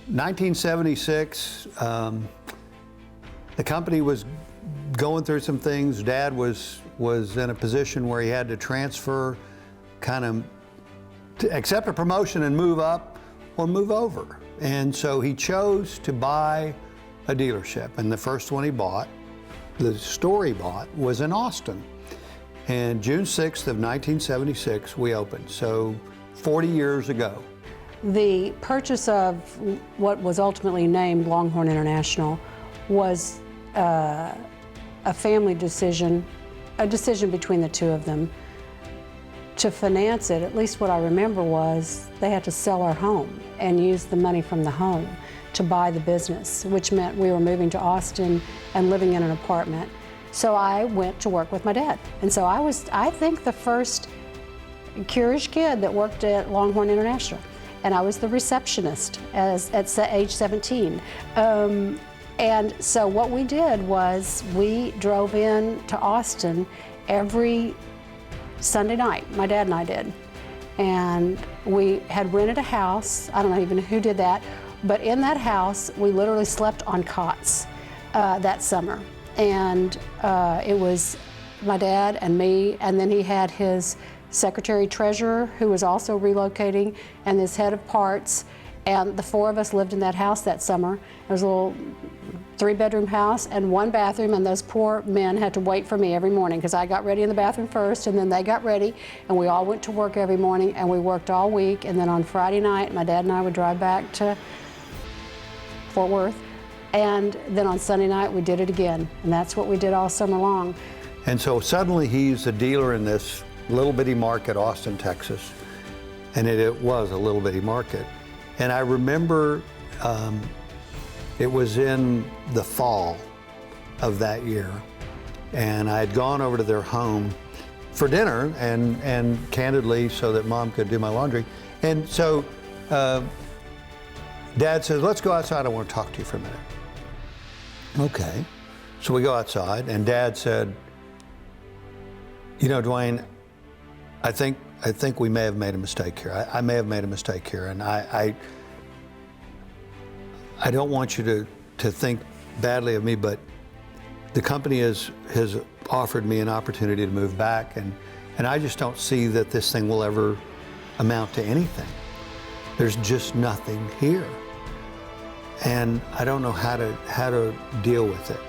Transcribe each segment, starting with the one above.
1976, the company was going through some things. Dad was in a position where he had to transfer, kind of to accept a promotion and move up or move over. And so he chose to buy a dealership. And the first one he bought, the store he bought, was in Austin. And June 6th of 1976, we opened. So 40 years ago. The purchase of what was ultimately named Longhorn International was a family decision, a decision between the two of them. To finance it, at least what I remember was they had to sell our home and use the money from the home to buy the business, which meant we were moving to Austin and living in an apartment. So I went to work with my dad. And so I was, I think, the first Kyrish kid that worked at Longhorn International. And I was the receptionist at age 17. And so what we did was we drove in to Austin every Sunday night, my dad and I did. And we had rented a house. I don't know even who did that, but in that house, we literally slept on cots that summer. And it was my dad and me, and then he had his secretary treasurer who was also relocating, and this head of parts, and the four of us lived in that house that summer. It was a little 3-bedroom house and 1 bathroom, and those poor men had to wait for me every morning because I got ready in the bathroom first, and then they got ready, and we all went to work every morning, and we worked all week. And then on Friday night, my dad and I would drive back to Fort Worth, and then on Sunday night we did it again, and that's what we did all summer long. And so suddenly he's a dealer in this little bitty market, Austin, Texas, and it was a little bitty market. And I remember it was in the fall of that year, and I had gone over to their home for dinner, and candidly, so that Mom could do my laundry. And so Dad says, let's go outside, I want to talk to you for a minute. Okay, so we go outside, and Dad said, you know, Dwayne, I think we may have made a mistake here. I may have made a mistake here, and I don't want you to think badly of me, but the company has offered me an opportunity to move back, and I just don't see that this thing will ever amount to anything. There's just nothing here, and I don't know how to deal with it.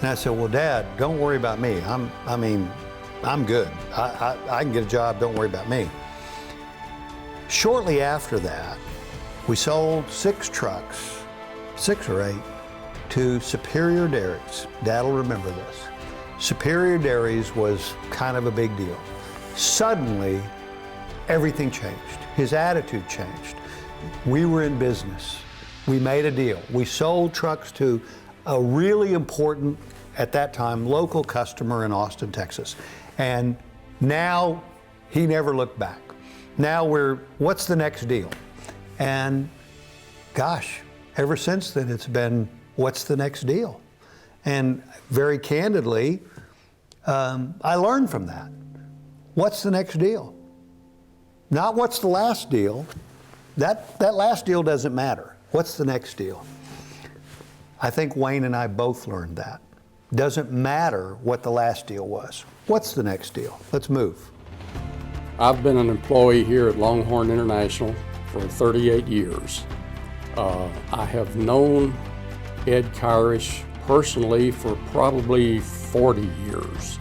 And I said, well, Dad, don't worry about me. I'm good. I can get a job, don't worry about me. Shortly after that, we sold 6 trucks, 6 or 8, to Superior Dairies. Dad'll remember this. Superior Dairies was kind of a big deal. Suddenly, everything changed. His attitude changed. We were in business. We made a deal. We sold trucks to a really important, at that time, local customer in Austin, Texas. And now he never looked back. Now what's the next deal? And gosh, ever since then it's been, what's the next deal? And very candidly, I learned from that. What's the next deal? Not what's the last deal. That last deal doesn't matter. What's the next deal? I think Wayne and I both learned that. Doesn't matter what the last deal was. What's the next deal? Let's move. I've been an employee here at Longhorn International for 38 years. I have known Ed Kyrish personally for probably 40 years.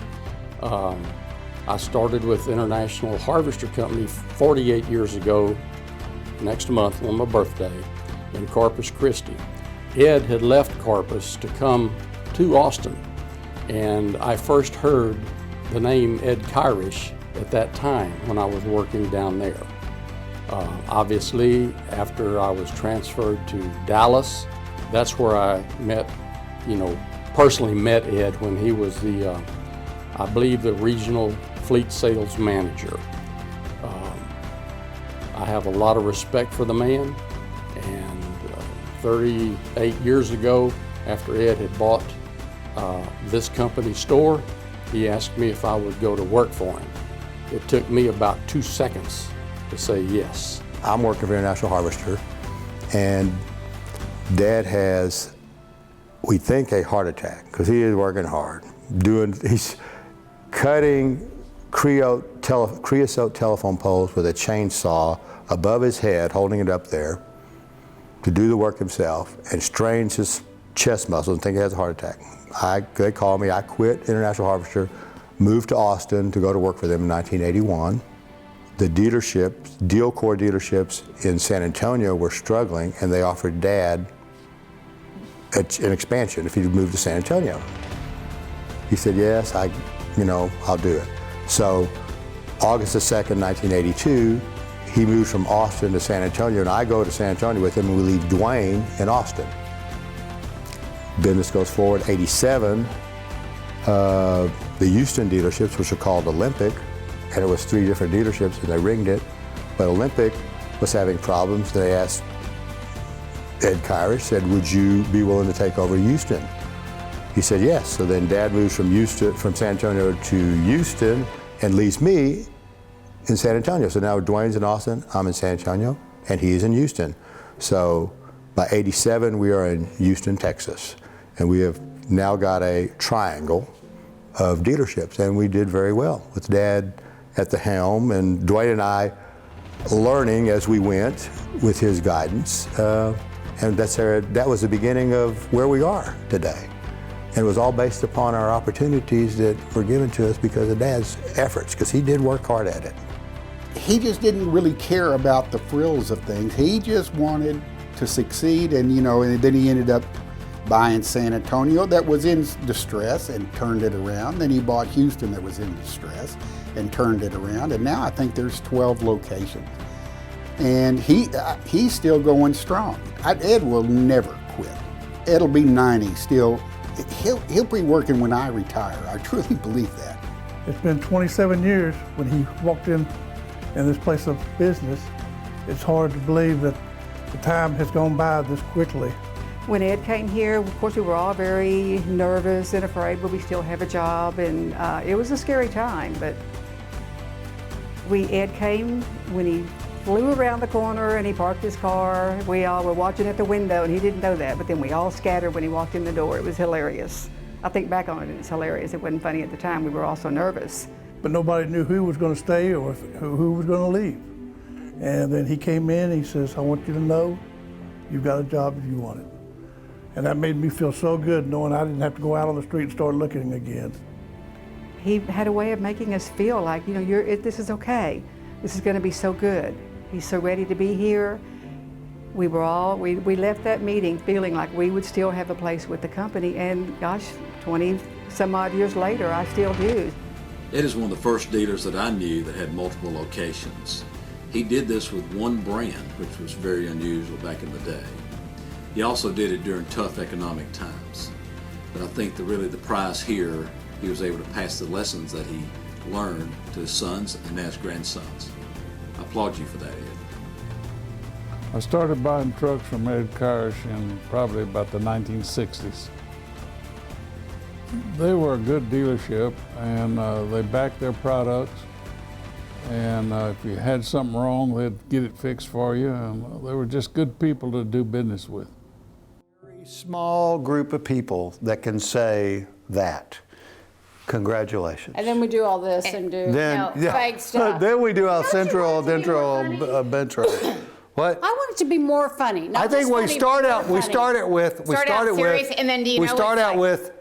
I started with International Harvester Company 48 years ago, next month on my birthday, in Corpus Christi. Ed had left Corpus to come to Austin, and I first heard the name Ed Kyrish at that time when I was working down there. Obviously, after I was transferred to Dallas, that's where I met, personally met Ed when he was the, I believe, the regional fleet sales manager. I have a lot of respect for the man, and 38 years ago, after Ed had bought this company store, he asked me if I would go to work for him. It took me about 2 seconds to say yes. I'm working for International Harvester, and Dad has, we think, a heart attack because he is working hard. He's cutting creosote telephone poles with a chainsaw above his head, holding it up there to do the work himself, and strains his chest muscles and think he has a heart attack. They called me, I quit International Harvester, moved to Austin to go to work for them in 1981. The dealerships, Dealcore dealerships in San Antonio were struggling, and they offered Dad an expansion if he'd move to San Antonio. He said, yes, I'll do it. So August the 2nd, 1982, he moves from Austin to San Antonio, and I go to San Antonio with him, and we leave Dwayne in Austin. Business goes forward. 87, the Houston dealerships, which are called Olympic, and it was 3 different dealerships, and they ringed it, but Olympic was having problems. They asked Ed Kyrish, said, would you be willing to take over Houston? He said yes. So then Dad moves from San Antonio to Houston and leaves me in San Antonio. So now Dwayne's in Austin, I'm in San Antonio, and he's in Houston. So by 87, we are in Houston, Texas. And we have now got a triangle of dealerships, and we did very well with Dad at the helm, and Dwayne and I learning as we went with his guidance. And that was the beginning of where we are today. And it was all based upon our opportunities that were given to us because of Dad's efforts, because he did work hard at it. He just didn't really care about the frills of things. He just wanted to succeed, and and then he ended up buying San Antonio that was in distress and turned it around. Then he bought Houston that was in distress and turned it around. And now I think there's 12 locations. And he's still going strong. Ed will never quit. Ed'll be 90 still. He'll be working when I retire. I truly believe that. It's been 27 years when he walked in this place of business. It's hard to believe that the time has gone by this quickly. When Ed came here, of course, we were all very nervous and afraid, but we still have a job, and it was a scary time. But Ed came when he flew around the corner and he parked his car. We all were watching at the window, and he didn't know that, but then we all scattered when he walked in the door. It was hilarious. I think back on it, and it's hilarious. It wasn't funny at the time. We were all so nervous. But nobody knew who was going to stay or who was going to leave. And then he came in, he says, I want you to know you've got a job if you want it. And that made me feel so good knowing I didn't have to go out on the street and start looking again. He had a way of making us feel like, this is okay. This is going to be so good. He's so ready to be here. We left that meeting feeling like we would still have a place with the company, and gosh, 20 some odd years later, I still do. Ed is one of the first dealers that I knew that had multiple locations. He did this with one brand, which was very unusual back in the day. He also did it during tough economic times. But I think really the prize here, he was able to pass the lessons that he learned to his sons and now his grandsons. I applaud you for that, Ed. I started buying trucks from Ed Kyrish in probably about the 1960s. They were a good dealership, and they backed their products. And if you had something wrong, they'd get it fixed for you. And they were just good people to do business with. Very small group of people that can say that. Congratulations. And then we do all this and do fake stuff. Then we do our central bench race. What? I want it to be more funny. I think we start out with serious, and then we start out with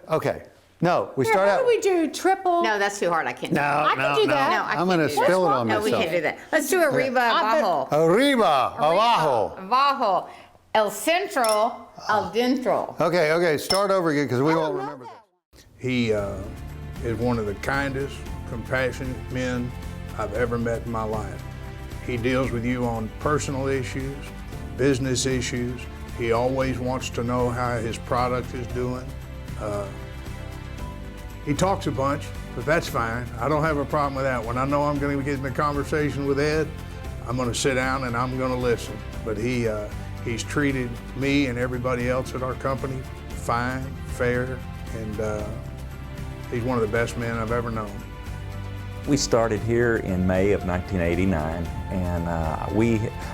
No, we start out. How do we do triple? No, that's too hard. I can't. No, I can do that. No, I I'm going to spill it on No, myself. we can't do that. Let's do arriba, abajo. Arriba, abajo. Abajo. El centro, al dentro. Okay, start over again because we won't remember that. He is one of the kindest, compassionate men I've ever met in my life. He deals with you on personal issues, business issues. He always wants to know how his product is doing. He talks a bunch, but that's fine. I don't have a problem with that. When I know I'm going to get in a conversation with Ed, I'm going to sit down and I'm going to listen. But he's treated me and everybody else at our company fine, fair, and he's one of the best men I've ever known. We started here in May of 1989, and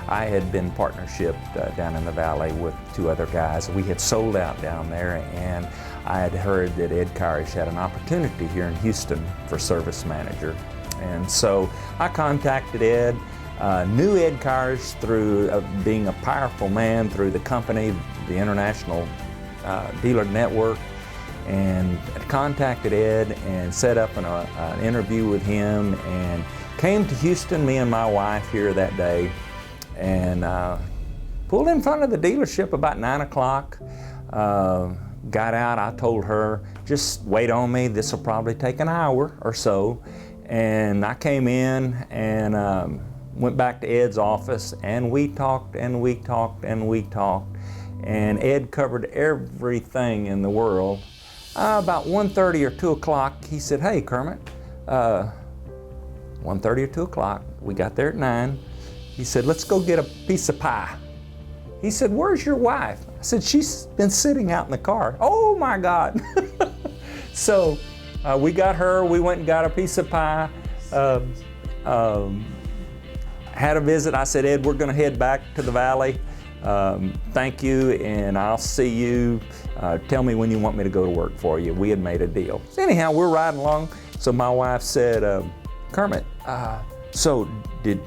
I had been partnership down in the valley with 2 other guys. We had sold out down there, and I had heard that Ed Kyrish had an opportunity here in Houston for service manager. And so I contacted Ed, knew Ed Kyrish through being a powerful man through the company, the International Dealer Network, and contacted Ed and set up an interview with him, and came to Houston, me and my wife here that day, and pulled in front of the dealership about 9 o'clock. Got out, I told her, just wait on me, this will probably take an hour or so. And I came in and went back to Ed's office, and we talked and we talked and we talked, and Ed covered everything in the world. About 1:30 or 2 o'clock, he said, "Hey, Kermit," 1:30 or 2 o'clock, we got there at 9. He said, "Let's go get a piece of pie." He said, "Where's your wife?" I said, "She's been sitting out in the car." "Oh my God." So we got her, we went and got a piece of pie, had a visit. I said, "Ed, we're gonna head back to the valley. Thank you, and I'll see you. Tell me when you want me to go to work for you." We had made a deal. So anyhow, we're riding along. So my wife said, "Kermit, so did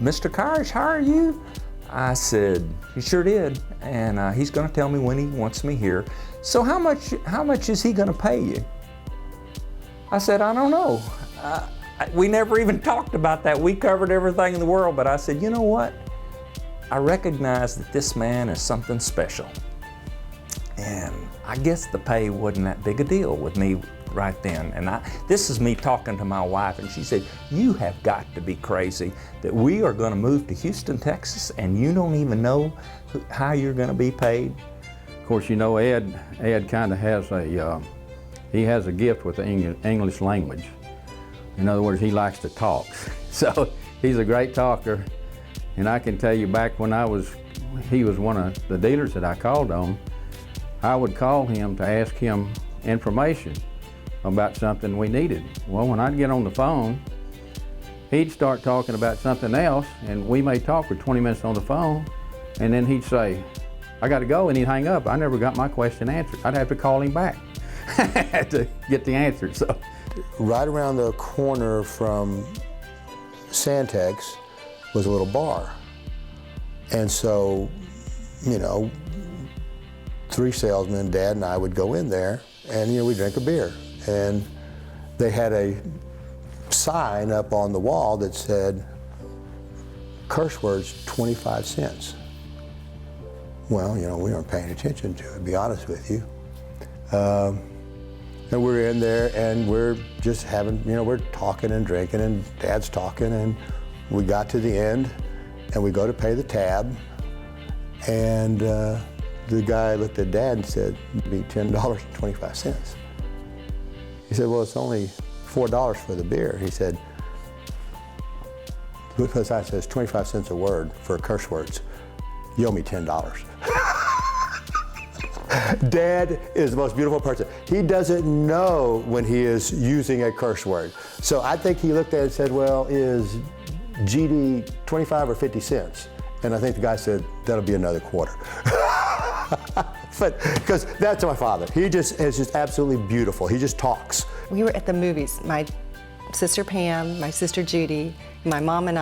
Mr. Kyrish hire you?" I said, "He sure did, and he's going to tell me when he wants me here. So how much is he going to pay you?" I said, "I don't know. We never even talked about that. We covered everything in the world." But I said, "You know what? I recognize that this man is something special." And I guess the pay wasn't that big a deal with me right then. And this is me talking to my wife, and she said, "You have got to be crazy that we are going to move to Houston, Texas, and you don't even know how you're going to be paid." Of course, you know, Ed kind of has he has a gift with the English language. In other words, he likes to talk. So he's a great talker. And I can tell you, back when he was one of the dealers that I called on, I would call him to ask him information about something we needed. Well, when I'd get on the phone, he'd start talking about something else, and we may talk for 20 minutes on the phone, and then he'd say, "I got to go," and he'd hang up. I never got my question answered. I'd have to call him back to get the answer. So, right around the corner from Santex was a little bar. And so, you know, 3 salesmen, Dad and I, would go in there, and, you know, we'd drink a beer. And they had a sign up on the wall that said, "Curse words, 25 cents. Well, you know, we weren't paying attention to it, to be honest with you. And we're in there, and we're just having, you know, we're talking and drinking, and Dad's talking, and we got to the end, and we go to pay the tab, and the guy looked at Dad and said, "It'd be $10.25. He said, "Well, it's only $4 for the beer." He said, because I says 25 cents a word for curse words, "You owe me $10. Dad is the most beautiful person. He doesn't know when he is using a curse word. So I think he looked at it and said, "Well, is GD 25 or 50 cents? And I think the guy said, "That'll be another quarter." But because that's my father. He just is just absolutely beautiful. He just talks. We were at the movies. My sister Pam, my sister Judy, my mom and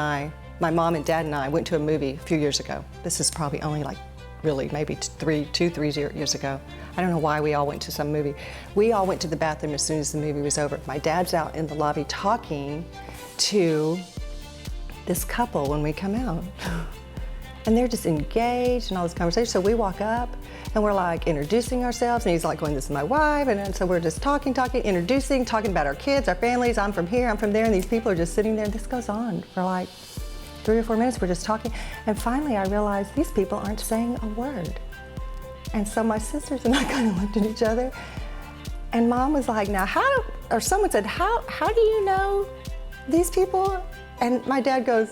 Dad and I went to a movie a few years ago. This is probably only like really maybe 3 years ago. I don't know why we all went to some movie. We all went to the bathroom as soon as the movie was over. My dad's out in the lobby talking to this couple when we come out. And they're just engaged in all this conversation. So we walk up and we're like introducing ourselves, and he's like going, "This is my wife," and so we're just talking, introducing, talking about our kids, our families, I'm from here, I'm from there, and these people are just sitting there. This goes on for like 3 or 4 minutes. We're just talking, and finally I realized these people aren't saying a word. And so my sisters and I kind of looked at each other, and Mom was like, "Now someone said, how do you know these people?" And my dad goes,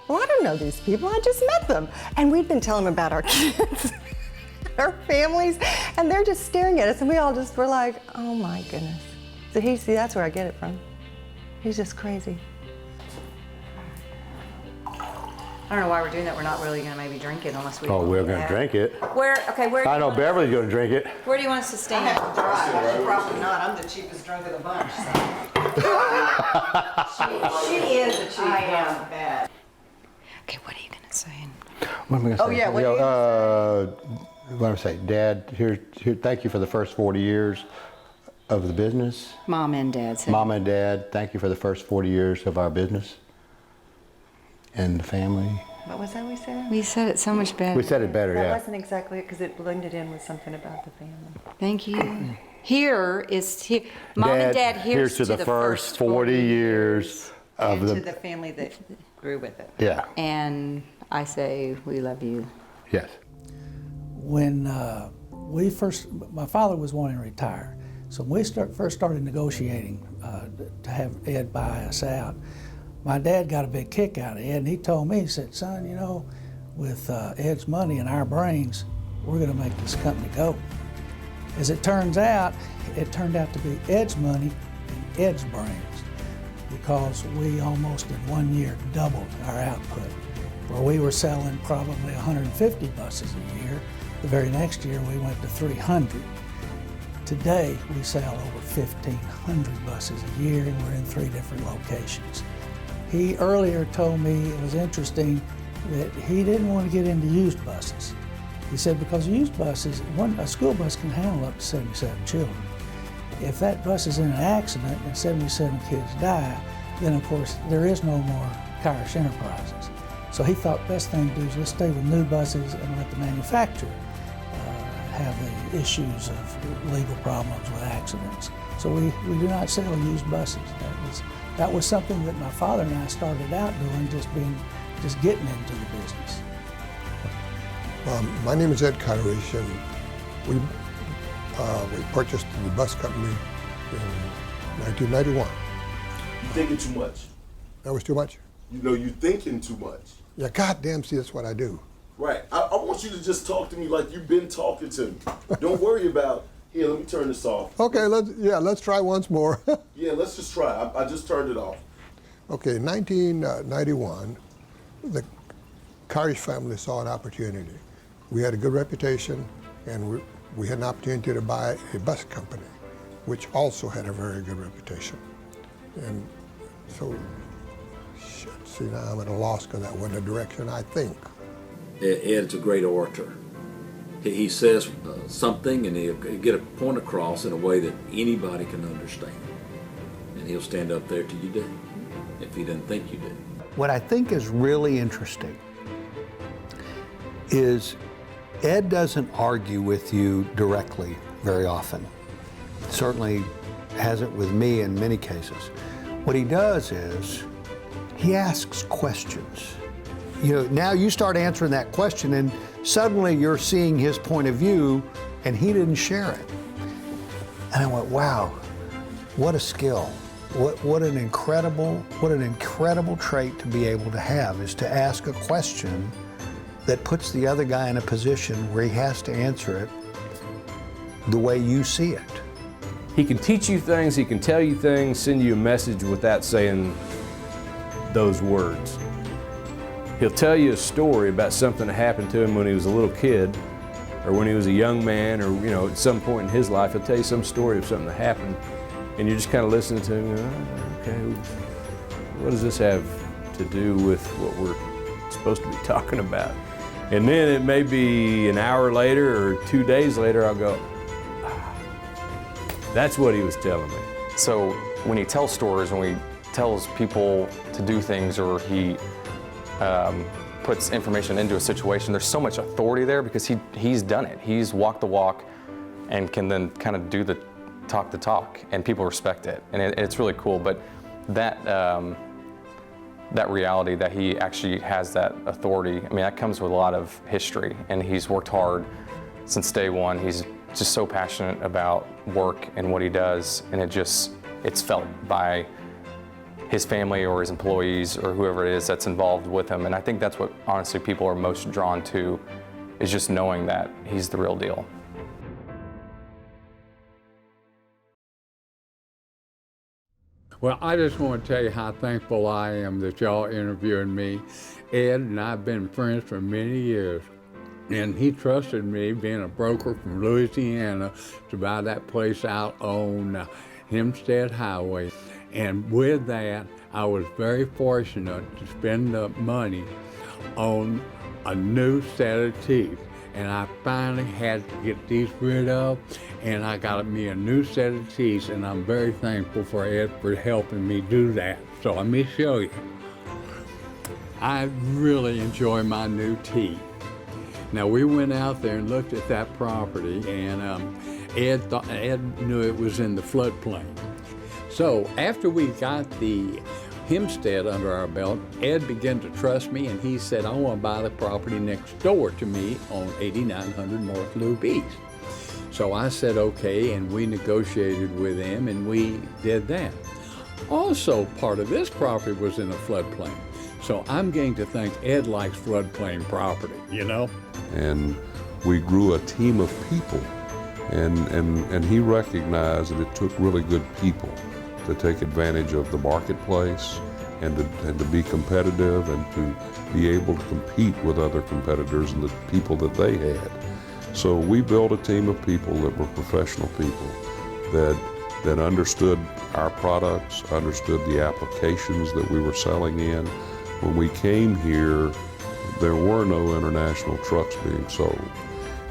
"Well, I don't know these people, I just met them." And we'd been telling them about our kids, our families, and they're just staring at us, and we all just were like, "Oh my goodness." So that's where I get it from. He's just crazy. I don't know why we're doing that. We're not really gonna maybe drink it unless we. Oh, we're gonna drink it. Where? I know Beverly's gonna drink it. Where do you want us to stand? I have to drive. Probably not. I'm the cheapest drunk of the bunch. So. she is the cheapest. I am bad. Okay, what are you gonna say? What am I gonna say? Oh yeah, what are you what am I say? Dad, here, thank you for the first 40 years of the business. Mom and Dad said. Mom and Dad, thank you for the first 40 years of our business and the family. What was that we said? We said it so much better. We said it better, That yeah. wasn't exactly it because it blended in with something about the family. Thank you. Here is here. Mom and Dad, here's to the first 40 years of and the. to the family that grew with it. Yeah. And I say we love you. Yes. When my father was wanting to retire. So when we first started negotiating to have Ed buy us out, my dad got a big kick out of Ed, and he told me, he said, son, you know, with Ed's money and our brains, we're gonna make this company go. As it turned out to be Ed's money and Ed's brains, because we almost in 1 year doubled our output. Where we were selling probably 150 buses a year, the very next year we went to 300. Today we sell over 1,500 buses a year, and we're in 3 different locations. He earlier told me, it was interesting, that he didn't want to get into used buses. He said because used buses, a school bus can handle up to 77 children. If that bus is in an accident and 77 kids die, then of course there is no more Kyrish Enterprises. So he thought best thing to do is let's stay with new buses and let the manufacturer have the issues of legal problems with accidents. So we do not sell used buses. That was something that my father and I started out doing, just getting into the business. My name is Ed Kyrish, and we purchased the bus company in 1991. You thinking too much? That was too much? You know, you thinking too much. Yeah, goddamn, see, that's what I do. Right. I want you to just talk to me like you've been talking to me. Don't worry about, here, let me turn this off. Okay, let's try once more. Yeah, let's just try. I just turned it off. Okay, in 1991, the Kyrish family saw an opportunity. We had a good reputation, and we had an opportunity to buy a bus company, which also had a very good reputation. And so, shit, see, now I'm at a loss because that wasn't the direction I think. Ed's a great orator. He says something and he'll get a point across in a way that anybody can understand. And he'll stand up there till you do, if he doesn't think you do. What I think is really interesting is Ed doesn't argue with you directly very often. Certainly hasn't with me in many cases. What he does is he asks questions. You know, now you start answering that question and suddenly you're seeing his point of view and he didn't share it. And I went, wow, what a skill. What an incredible trait to be able to have, is to ask a question that puts the other guy in a position where he has to answer it the way you see it. He can teach you things, he can tell you things, send you a message without saying those words. He'll tell you a story about something that happened to him when he was a little kid, or when he was a young man, or at some point in his life, he'll tell you some story of something that happened, and you're just kind of listening to him, okay, what does this have to do with what we're supposed to be talking about? And then it may be an hour later or 2 days later, I'll go, that's what he was telling me. So when he tells stories, when he tells people to do things, or he puts information into a situation, there's so much authority there because he's done it. He's walked the walk and can then kind of do the talk, and people respect it. And it's really cool, but that reality that he actually has that authority, I mean, that comes with a lot of history, and he's worked hard since day one. He's just so passionate about work and what he does, and it's felt by his family or his employees or whoever it is that's involved with him. And I think that's what honestly people are most drawn to, is just knowing that he's the real deal. Well, I just want to tell you how thankful I am that y'all interviewing me. Ed and I have been friends for many years, and he trusted me, being a broker from Louisiana, to buy that place out on Hempstead Highway. And with that, I was very fortunate to spend the money on a new set of teeth. And I finally had to get these rid of, and I got me a new set of teeth, and I'm very thankful for Ed for helping me do that. So let me show you. I really enjoy my new teeth. Now, we went out there and looked at that property, and Ed knew it was in the floodplain. So after we got the Hempstead under our belt, Ed began to trust me, and he said, I want to buy the property next door to me on 8900 North Loop East. So I said, okay, and we negotiated with him, and we did that. Also, part of this property was in a floodplain. So I'm going to think Ed likes floodplain property, you know? And we grew a team of people, and he recognized that it took really good people to take advantage of the marketplace and to be competitive and to be able to compete with other competitors and the people that they had. So we built a team of people that were professional people that understood our products, understood the applications that we were selling in. When we came here, there were no international trucks being sold.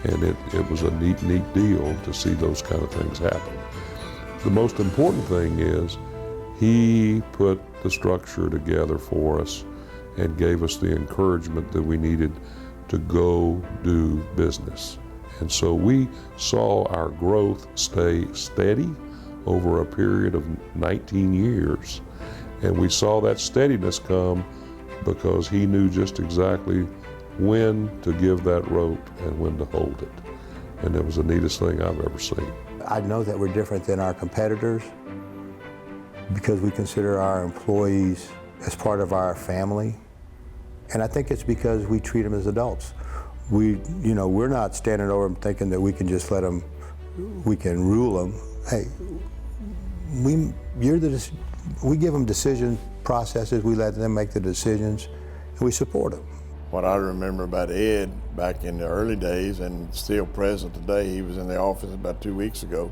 And it was a neat deal to see those kind of things happen. The most important thing is he put the structure together for us and gave us the encouragement that we needed to go do business. And so we saw our growth stay steady over a period of 19 years. And we saw that steadiness come because he knew just exactly when to give that rope and when to hold it. And it was the neatest thing I've ever seen. I know that we're different than our competitors because we consider our employees as part of our family. And I think it's because we treat them as adults. We're not standing over them thinking that we can just let them, we can rule them. Hey, we give them decision processes, we let them make the decisions, and we support them. What I remember about Ed back in the early days and still present today, he was in the office about 2 weeks ago,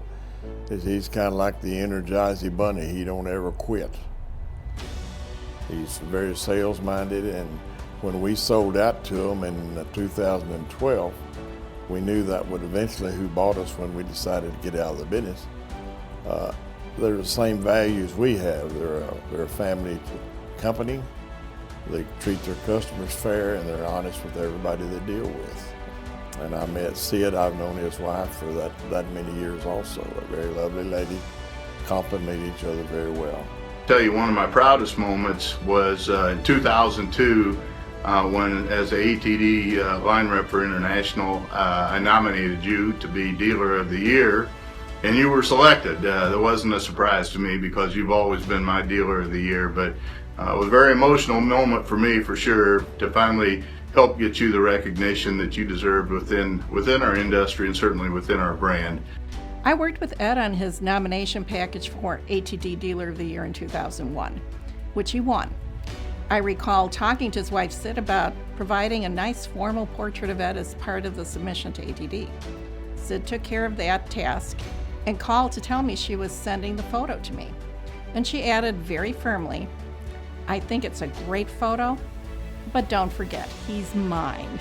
is he's kind of like the Energizer Bunny. He don't ever quit. He's very sales-minded, and when we sold out to him in 2012, we knew that would eventually who bought us when we decided to get out of the business. They're the same values we have. They're a family company. They treat their customers fair, and they're honest with everybody they deal with. And I met Sid, I've known his wife for that many years also. A very lovely lady, complement each other very well. I'll tell you, one of my proudest moments was in 2002 when, as a ATD line rep for International, I nominated you to be Dealer of the Year, and you were selected. That wasn't a surprise to me because you've always been my Dealer of the Year, but it was a very emotional moment for me, for sure, to finally help get you the recognition that you deserved within our industry and certainly within our brand. I worked with Ed on his nomination package for ATD Dealer of the Year in 2001, which he won. I recall talking to his wife Sid about providing a nice formal portrait of Ed as part of the submission to ATD. Sid took care of that task and called to tell me she was sending the photo to me. And she added very firmly, I think it's a great photo, but don't forget, he's mine.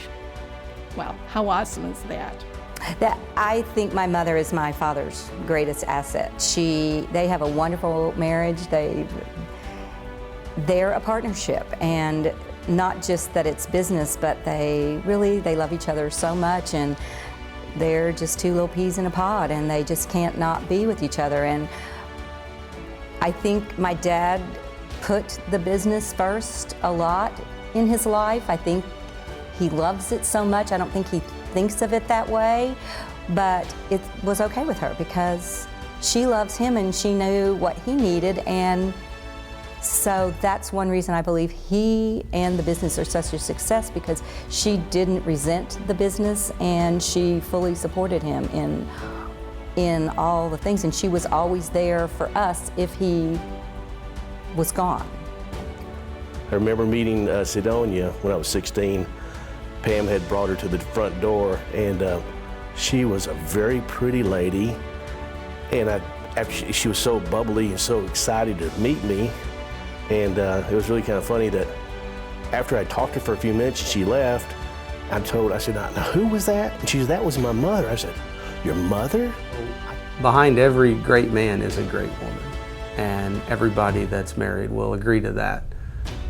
Well, how awesome is that? I think my mother is my father's greatest asset. They have a wonderful marriage. They're a partnership, and not just that it's business, but they love each other so much, and they're just two little peas in a pod, and they just can't not be with each other. And I think my dad put the business first a lot in his life. I think he loves it so much. I don't think he thinks of it that way, but it was okay with her because she loves him and she knew what he needed, and so that's one reason I believe he and the business are such a success, because she didn't resent the business and she fully supported him in all the things, and she was always there for us if he was gone. I remember meeting Sidonia when I was 16. Pam had brought her to the front door, and she was a very pretty lady. And after she was so bubbly and so excited to meet me, and it was really kind of funny that after I talked to her for a few minutes and she left, I said, now who was that? And she said, that was my mother. I said, your mother? Behind every great man is a great woman, and everybody that's married will agree to that.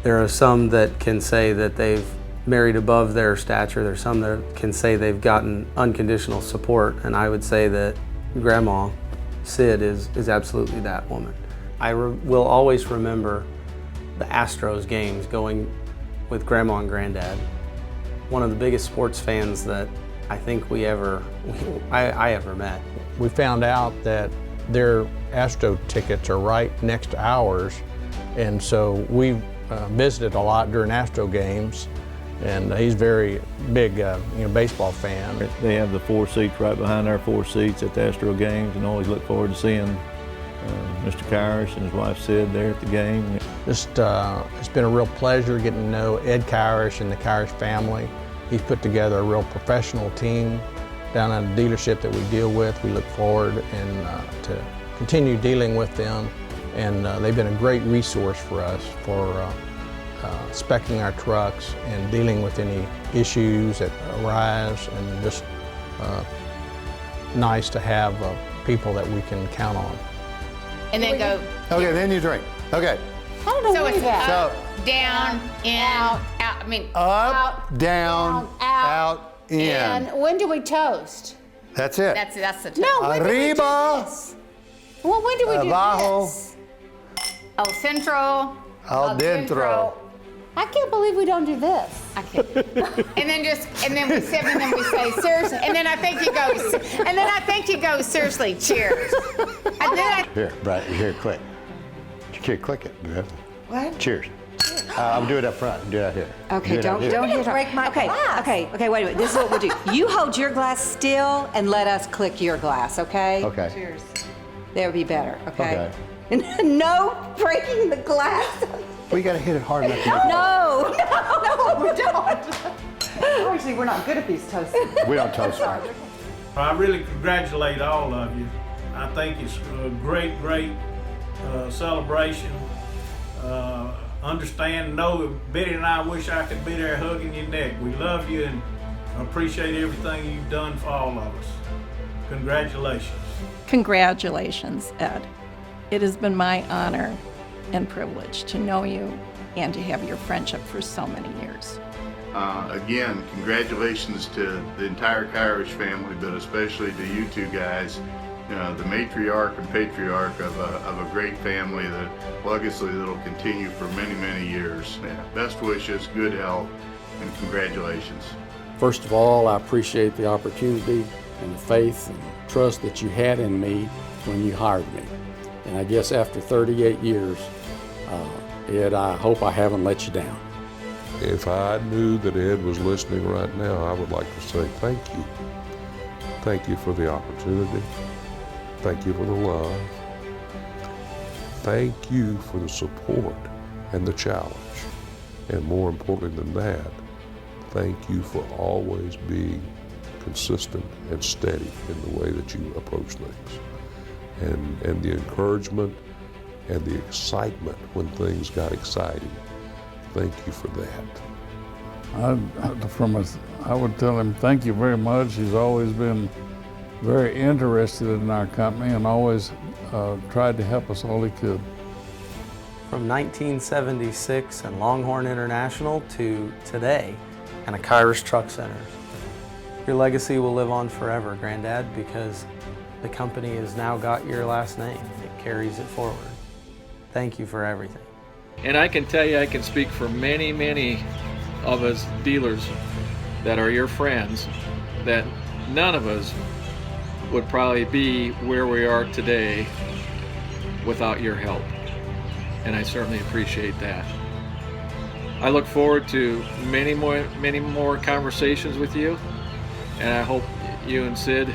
There are some that can say that they've married above their stature. There's some that can say they've gotten unconditional support, and I would say that Grandma Sid is absolutely that woman. I will always remember the Astros games going with Grandma and Granddad. One of the biggest sports fans that I think I ever met. We found out that their Astro tickets are right next to ours, and so we visited a lot during Astro games, and he's very big baseball fan. They have the 4 seats right behind our 4 seats at the Astro games, and always look forward to seeing Mr. Kyrish and his wife Sid there at the game. Just, it's been a real pleasure getting to know Ed Kyrish and the Kyrish family. He's put together a real professional team down at the dealership that we deal with. We look forward to continue dealing with them, and they've been a great resource for us for speccing our trucks and dealing with any issues that arise, and just nice to have people that we can count on. And then go. Okay, then you drink. Okay. How do so it's that? Up, down, in, out. I mean, up, out, down, out, in. And when do we toast? That's it. That's the toast. No, when Arriba. do we do this? Well, when do we Abajo. do this? El Centro. Al dentro. I can't believe we don't do this. I can't. and then we sip, and then we say seriously, and then I think you go seriously, cheers. And then Here, Brad, here, click. Click it. What? Cheers. I'll do it up front. Do it out here. Okay, don't hit her. break my glass. Okay, wait a minute. This is what we'll do. You hold your glass still and let us click your glass, okay? Okay. Cheers. That would be better, okay? No breaking the glass. We got to hit it hard enough. No, we don't. Obviously, we're not good at these toasts. We don't toast. I really congratulate all of you. I think it's a great celebration. Understand, know, Betty and I wish I could be there hugging your neck. We love you and appreciate everything you've done for all of us. Congratulations. Congratulations, Ed. It has been my honor and privilege to know you and to have your friendship for so many years. Again, congratulations to the entire Kyrish family, but especially to you two guys, the matriarch and patriarch of a great family, the legacy that will continue for many, many years. Best wishes, good health, and congratulations. First of all, I appreciate the opportunity and the faith and trust that you had in me when you hired me. And I guess after 38 years, Ed, I hope I haven't let you down. If I knew that Ed was listening right now, I would like to say thank you. Thank you for the opportunity. Thank you for the love. Thank you for the support and the challenge. And more important than that, thank you for always being consistent and steady in the way that you approach things. And the encouragement and the excitement when things got exciting. Thank you for that. I would tell him thank you very much. He's always been very interested in our company and always tried to help us all he could. From 1976 and Longhorn International to today and a Kyrish Truck Centers. Your legacy will live on forever, Granddad, because the company has now got your last name. It carries it forward. Thank you for everything. And I can tell you, I can speak for many, many of us dealers that are your friends, that none of us would probably be where we are today without your help. And I certainly appreciate that. I look forward to many more conversations with you, and I hope you and Sid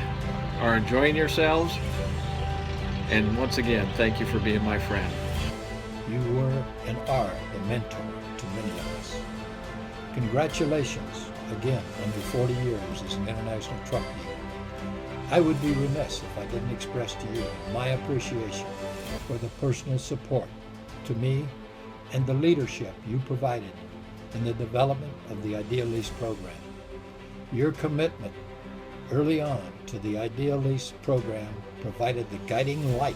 are enjoying yourselves. And once again, thank you for being my friend. You were and are the mentor to many of us. Congratulations again on your 40 years as an international truck dealer. I would be remiss if I didn't express to you my appreciation for the personal support to me and the leadership you provided in the development of the Idea Lease program. Your commitment early on to the Idea Lease program provided the guiding light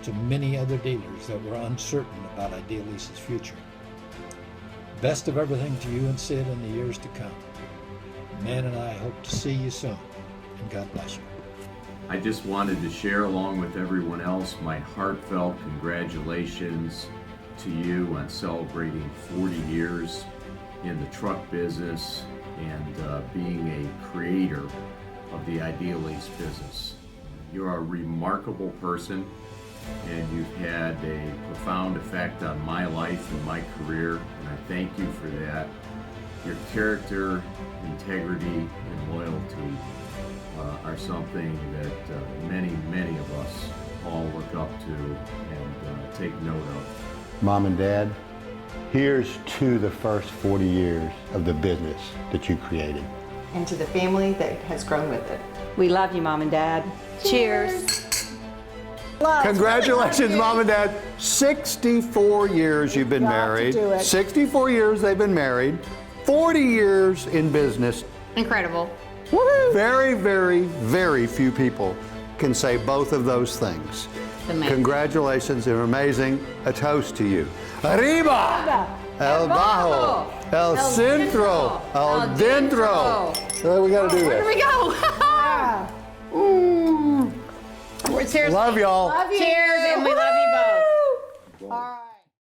to many other dealers that were uncertain about Idea Lease's future. Best of everything to you and Sid in the years to come. Man and I hope to see you soon, and God bless you. I just wanted to share along with everyone else my heartfelt congratulations to you on celebrating 40 years in the truck business and being a creator of the Idea Lease business. You're a remarkable person, and you've had a profound effect on my life and my career, and I thank you for that. Your character, integrity, and loyalty are something that many of us all look up to and take note of. Mom and Dad, here's to the first 40 years of the business that you created. And to the family that has grown with it. We love you, Mom and Dad. Cheers. Congratulations, Mom and Dad. 64 years you've been married. 64 years they've been married. 40 years in business. Incredible. Woo-hoo. Very few people can say both of those things. Amazing. Congratulations, you're amazing. A toast to you. Arriba! El bajo, el centro, el dentro. So we got to do Where do we this. go? Ooh. Cheers. Love y'all. Love you. Cheers, and we love you both. All right.